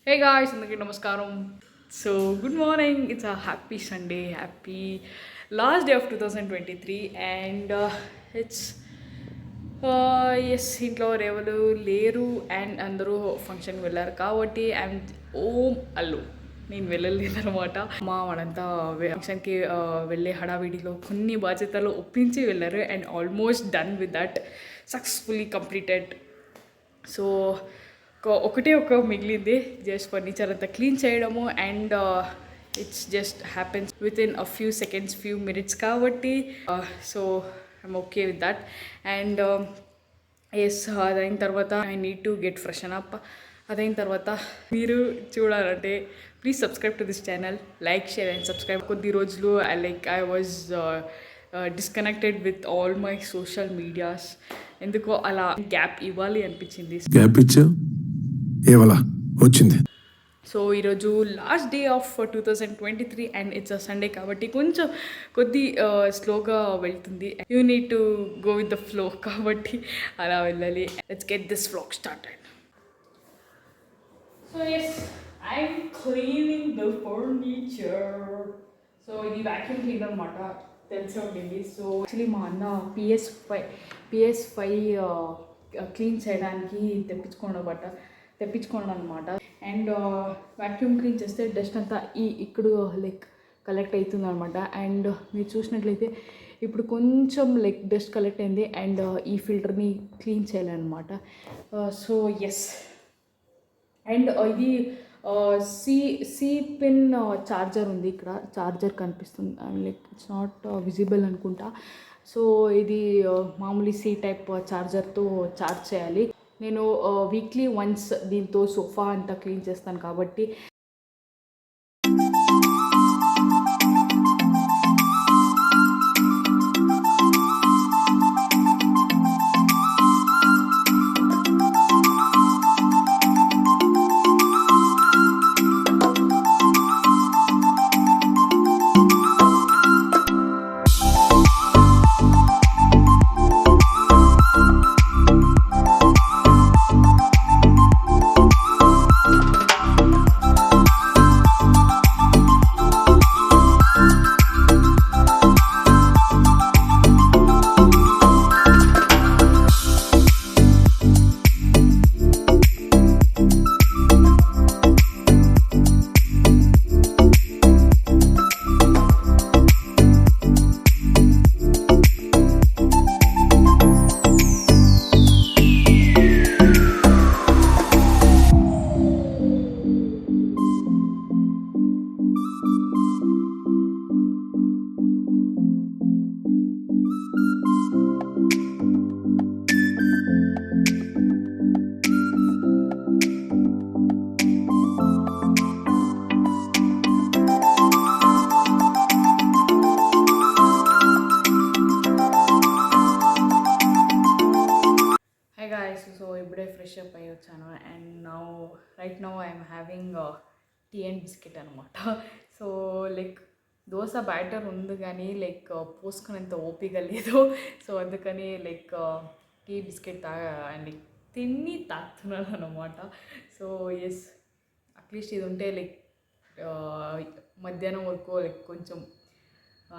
Hey guys, అందరికీ నమస్కారం. So good morning. It's a happy Sunday, happy last day of 2023, and it's yes ఇంట్లో ఎవరు లేరు and అందరూ ఫంక్షన్కి వెళ్ళారు కాబట్టి ఐఎమ్ ఓం అల్లు నేను వెళ్ళలేదనమాట. మా వాళ్ళంతా ఫంక్షన్కి వెళ్ళే హడావిడిలో కొన్ని బాధ్యతలు ఒప్పించి వెళ్ళారు and almost done with that, successfully completed. So ఒకటే ఒక మిగిలింది, జస్ట్ ఫర్నిచర్ అంతా క్లీన్ చేయడము and it's just happens with in a few seconds, few minutes కాబట్టి so I'm okay with that. And yes అదైన తర్వాత I need to get freshen up. అదైన తర్వాత మీరు చూడాలంటే please subscribe to this channel, like, share and subscribe. కొద్ది రోజులు I was disconnected with all my social medias. ఎందుకో అలా గ్యాప్ ఇవ్వాలి అనిపించింది. గ్యాప్ ఇచ్చా ఏవలా వచ్చింది. సో ఈరోజు last day of 2023 and it's a Sunday కాబట్టి కొంచెం కొద్ది స్లోగా వెళ్తుంది. You need to go with the flow కాబట్టి అలా వెళ్ళాలి. Let's get this vlog started. So yes I'm cleaning the furniture. So ఇది వాక్యూమ్ క్లీనర్ అనమాట, తెలిసే ఉండింది. సో యాక్చువల్లీ మా అన్న PS5 క్లీన్ చేయడానికి తెప్పించుకోండి అనమాట. అండ్ వాక్యూమ్ క్లీన్ చేస్తే డస్ట్ అంతా ఇక్కడ లైక్ కలెక్ట్ అవుతుంది అనమాట. అండ్ మీరు చూసినట్లయితే ఇప్పుడు కొంచెం లైక్ డస్ట్ కలెక్ట్ అయింది అండ్ ఈ ఫిల్టర్ని క్లీన్ చేయాలన్నమాట. సో ఎస్, అండ్ ఇది సి పిన్ చార్జర్ ఉంది ఇక్కడ, చార్జర్ కనిపిస్తుంది and like it's not visible అనుకుంటా. సో ఇది మామూలు సి టైప్ చార్జర్తో చార్జ్ చేయాలి. నేను వీక్లీ వన్స్ దీంతో సోఫా అంతా క్లీన్ చేస్తాను కాబట్టి ఇప్పుడే ఫ్రెష్ అప్ అయ్యి వచ్చాను. And right now I'm having tea and biscuit అనమాట. సో లైక్ దోశ బ్యాటర్ ఉంది కానీ లైక్ పోసుకునేంత ఓపిక లేదు. సో అందుకని లైక్ టీ బిస్కెట్ అండ్ తిని తాగుతున్నాను అనమాట. సో ఎస్, అట్లీస్ట్ ఇది ఉంటే లైక్ మధ్యాహ్నం వరకు లైక్ కొంచెం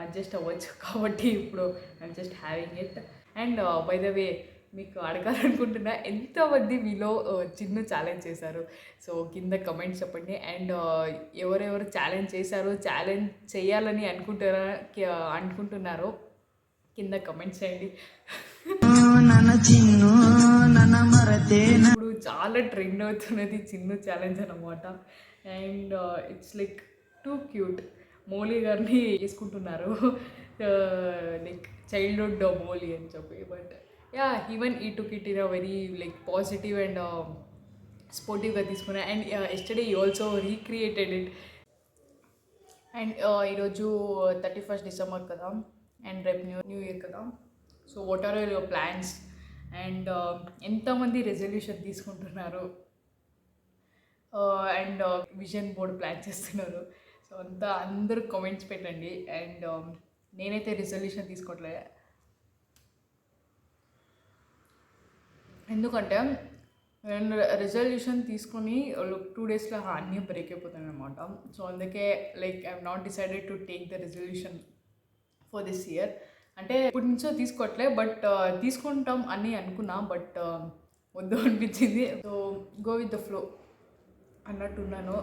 అడ్జస్ట్ అవ్వచ్చు కాబట్టి ఇప్పుడు I'm just having it. And by the way మీకు అడగాలనుకుంటున్నా, ఎంతమంది మీలో చిన్న ఛాలెంజ్ చేశారు? సో కింద కమెంట్స్ చెప్పండి. అండ్ ఎవరెవరు ఛాలెంజ్ చేశారో, ఛాలెంజ్ చేయాలని అనుకుంటున్నారో కింద కమెంట్స్ చేయండి. ఇప్పుడు చాలా ట్రెండ్ అవుతున్నది చిన్న ఛాలెంజ్ అనమాట. And it's like too cute. Molly గారిని వేసుకుంటున్నారు లైక్ చైల్డ్హుడ్ మోలీ అని చెప్పి. But yeah, even I took it in a very like positive and స్పోర్టివ్గా తీసుకున్నా. And yesterday I also recreated it. And ఈరోజు 31st December కదా, అండ్ రేపు న్యూ ఇయర్ కదా. So what are your plans? And ఎంతమంది resolution తీసుకుంటున్నారు and vision board plan చేస్తున్నారు? So అందరూ కామెంట్స్ పెట్టండి. అండ్ నేనైతే రెజల్యూషన్ తీసుకోవట్లే, ఎందుకంటే నేను రెజల్యూషన్ తీసుకొని 2 డేస్లో అన్నీ బ్రేక్ అయిపోతాను అనమాట. సో అందుకే like I'm not decided to take the resolution for this year. అంటే ఇప్పటి నుంచో తీసుకోవట్లే, బట్ తీసుకుంటాం అని అనుకున్నా, బట్ వద్దు అనిపించింది. So go with the flow అన్నట్టున్నాను.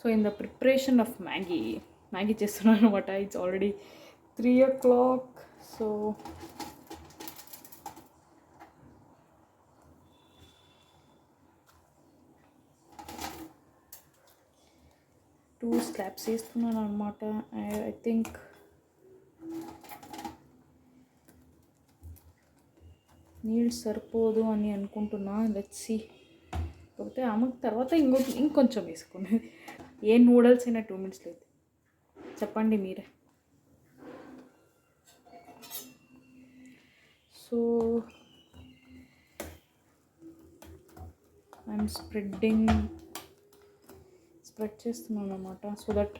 So in the preparation of Maggi చేస్తున్నాను అనమాట. It's already 3 o'clock. So two slabs వేస్తున్నాను అనమాట. ఐ థింక్ నీళ్ళు సరిపోదు అని అనుకుంటున్నా. Let's see. కాకపోతే ఆమెకు తర్వాత ఇంకొంచెం వేసుకునేది. ఏ నూడిల్స్ అయినా 2 minutes లేదు, చెప్పండి మీరే. సో ఐఎమ్ స్ప్రెడ్ చేస్తున్నాను అనమాట, సో దట్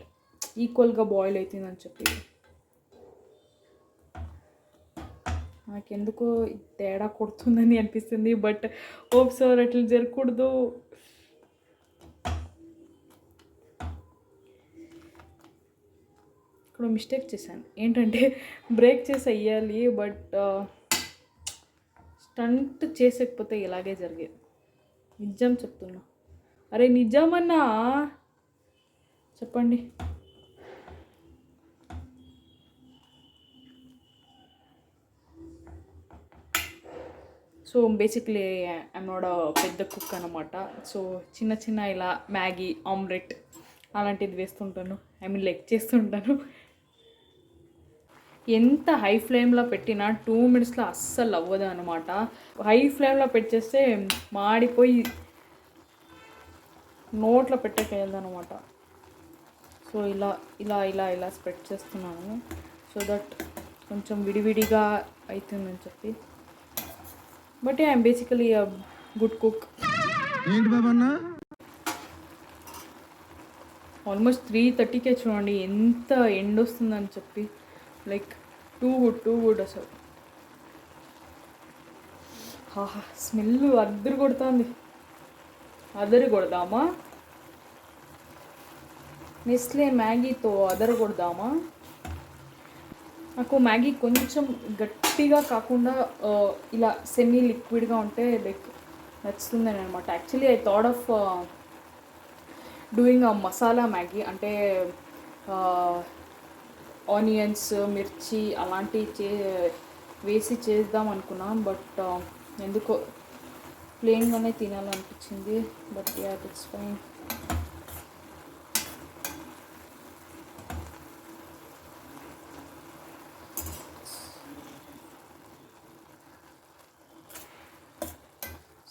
ఈక్వల్గా బాయిల్ అవుతుందని చెప్పి. నాకెందుకో తేడా కొడుతుందని అనిపిస్తుంది, బట్ ఓప్ సార్ అట్లా జరగకూడదు. ఇక్కడ మిస్టేక్ చేశాను. ఏంటంటే బ్రేక్ చేసి వెయ్యాలి, బట్ స్టంట్ చేసేకపోతే ఇలాగే జరిగేది. నిజం చెప్తున్నా. అరే నిజమన్నా చెప్పండి. సో బేసిక్లీ ఐఎమ్ నాట్ పెద్ద కుక్ అనమాట. సో చిన్న ఇలా మ్యాగీ, ఆమ్లెట్ అలాంటిది వేస్తుంటాను. లెగ్ చేస్తుంటాను. ఎంత హై ఫ్లేమ్లో పెట్టినా 2 minutesలో అస్సలు అవ్వదు అనమాట. హై ఫ్లేమ్లో పెట్టేస్తే మాడిపోయి నోట్లో పెట్టేకేయాలన్నమాట. సో ఇలా స్ప్రెడ్ చేస్తున్నాను, సో దట్ కొంచెం విడివిడిగా అవుతుందని చెప్పి. But I'm basically a good cook. Almost 3:30కే చూడండి ఎంత ఎండ్ వస్తుందని చెప్పి. లైక్ టూ గుడ్ అసలు. స్మెల్ అద్దరు కొడుతుంది. అదరు కొడదామా? నెస్లే మ్యాగీతో అదరు కొడదామా? నాకు మ్యాగీ కొంచెం గట్టిగా కాకుండా ఇలా సెమీ లిక్విడ్గా ఉంటే లైక్ నచ్చుతుందని అనమాట. Actually I thought of doing a masala Maggi, అంటే ఆనియన్స్, మిర్చి అలాంటివి వేసి చేద్దాం అనుకున్నాం, బట్ ఎందుకో ప్లెయిన్గానే తినాలనిపించింది. But yeah it's fine.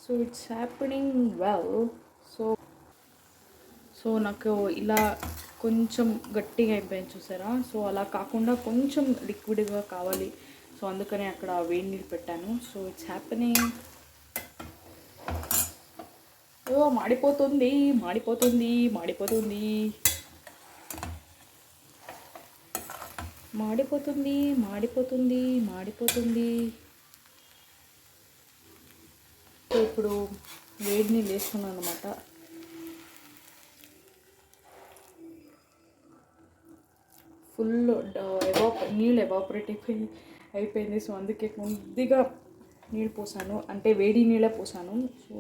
So it's happening well. So నాకు ఇలా కొంచెం గట్టిగా అయిపోయింది చూసారా. సో అలా కాకుండా కొంచెం లిక్విడ్గా కావాలి. సో అందుకనే అక్కడ వేడి నీళ్ళు పెట్టాను. So it's happening. మాడిపోతుంది. సో ఇప్పుడు వేడి నీళ్ళు వేస్తున్నాను అనమాట. ఫుల్ నీళ్ళు ఎవాపరేట్ అయిపోయింది. సో అందుకే కొద్దిగా నీళ్ళు పోసాను, అంటే వేడి నీళ్ళే పోసాను. సో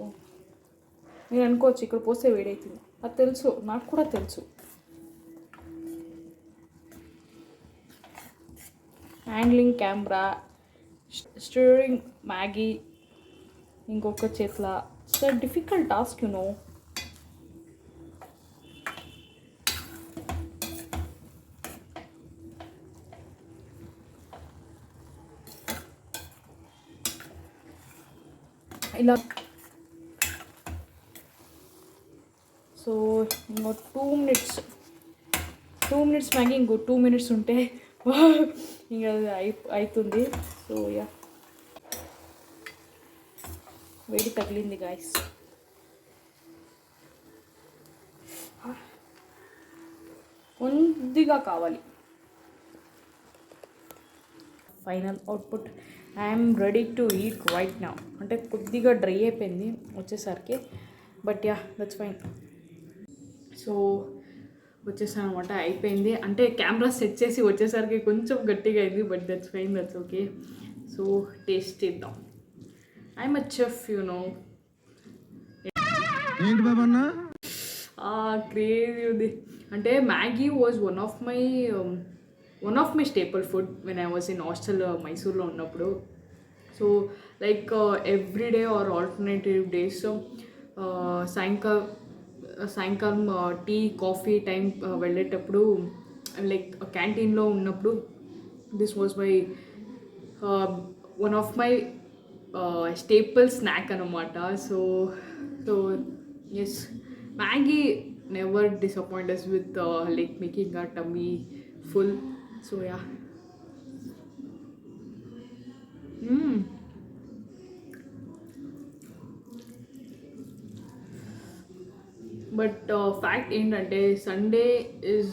మీరు అనుకోవచ్చు ఇక్కడ పోస్తే వేడి అవుతుంది. అది తెలుసు, నాకు కూడా తెలుసు. హ్యాండ్లింగ్ కెమెరా, స్టిరింగ్ మ్యాగీ ఇంకొక చేతిలో, so difficult task you know. ఇలా. సో ఇంకో 2 minutes మ్యాగీ, ఇంకో 2 minutes ఉంటే ఇంకా అవుతుంది. సో యా, వేడి తగిలింది గాయస్. కొద్దిగా కావాలి. Final output I'm ready to eat right now. అంటే కొద్దిగా డ్రై అయిపోయింది వచ్చేసరికి, but yeah that's fine. So వచ్చేసాను అనమాట, అయిపోయింది. అంటే కెమెరా సెట్ చేసి వచ్చేసరికి కొంచెం గట్టిగా అయింది, but that's fine, that's okay. So taste చేద్దాం. I'm a chef, you know. ఏంటి బాబా అన్న? క్రేజీ ఉంది. అంటే Maggi was one of my staple food when I was in hostel మైసూర్లో ఉన్నప్పుడు. So like everyday or alternative days సాయంకాలం tea coffee time వెళ్ళేటప్పుడు, లైక్ క్యాంటీన్లో ఉన్నప్పుడు this was my one of my staple snack అనమాట. So yes, Maggie never disappoint us with like making our tummy full. So yeah. But fact ఏంటంటే Sunday is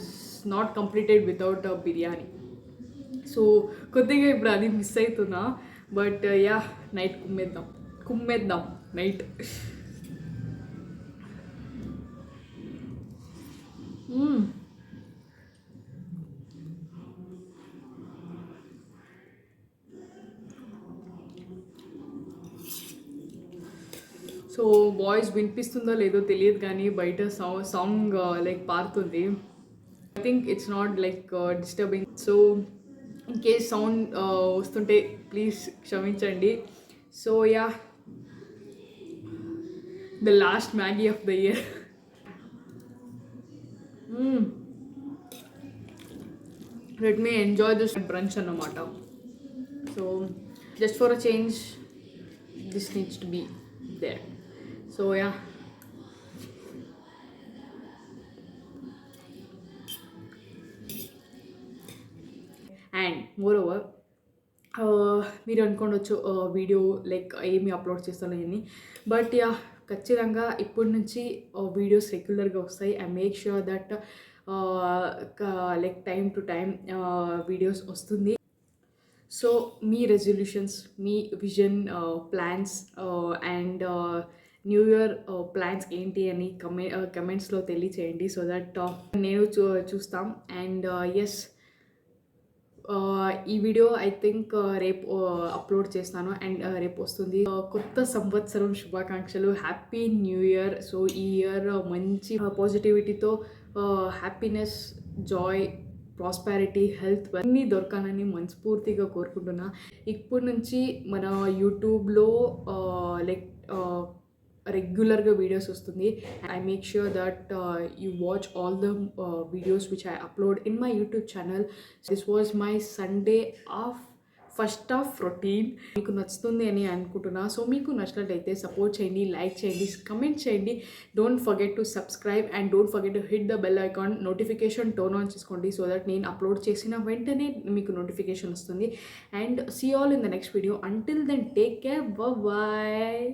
not completed without a biryani. So కొద్దిగా ఇప్పుడు అది miss అవుతున్నా, but yeah night కుమ్మేద్దాం night. So voice వినిపిస్తుందో లేదో తెలియదు కానీ బయట సాంగ్ లైక్ పారుతుంది. I think it's not like disturbing. So in case sound వస్తుంటే ప్లీజ్ క్షమించండి. So yeah, the last Maggi of the year. Let me enjoy this brunch అన్నమాట. So just for a change, this needs to be there. So yeah. And moreover, మీరు అనుకోవచ్చు video like ఏమి upload చేస్తాను అని, but yeah ఖచ్చితంగా ఇప్పటి నుంచి videos రెగ్యులర్గా వస్తాయి. I make sure that like time to time videos వస్తుంది. సో మీ రెజల్యూషన్స్, మీ vision, plans and new year plans ఏంటి అని కమెంట్స్లో తెలియచేయండి, సో దట్ నేను చూస్తాం. అండ్ ఎస్, ఈ వీడియో ఐ థింక్ రేపు అప్లోడ్ చేస్తాను అండ్ రేపు వస్తుంది. కొత్త సంవత్సరం శుభాకాంక్షలు, హ్యాపీ న్యూ ఇయర్. సో ఈ ఇయర్ మంచి పాజిటివిటీతో హ్యాపీనెస్, జాయ్, ప్రాస్పారిటీ, హెల్త్ అన్నీ దొరకాలని మనస్ఫూర్తిగా కోరుకుంటున్నా. ఇప్పటి నుంచి మన యూట్యూబ్లో లైక్ రెగ్యులర్గా వీడియోస్ వస్తుంది. I make sure that you watch all the videos which I upload in my YouTube channel. This was my Sunday first half routine. మీకు నచ్చుతుంది అని అనుకుంటున్నా. సో మీకు నచ్చినట్లయితే సపోర్ట్ చేయండి, లైక్ చేయండి, కమెంట్ చేయండి. Don't forget to subscribe and don't forget to hit the bell icon. Notification turn on చేసుకోండి, సో దట్ నేను అప్లోడ్ చేసిన వెంటనే మీకు నోటిఫికేషన్ వస్తుంది. And see all in the next video. Until then take care, bye.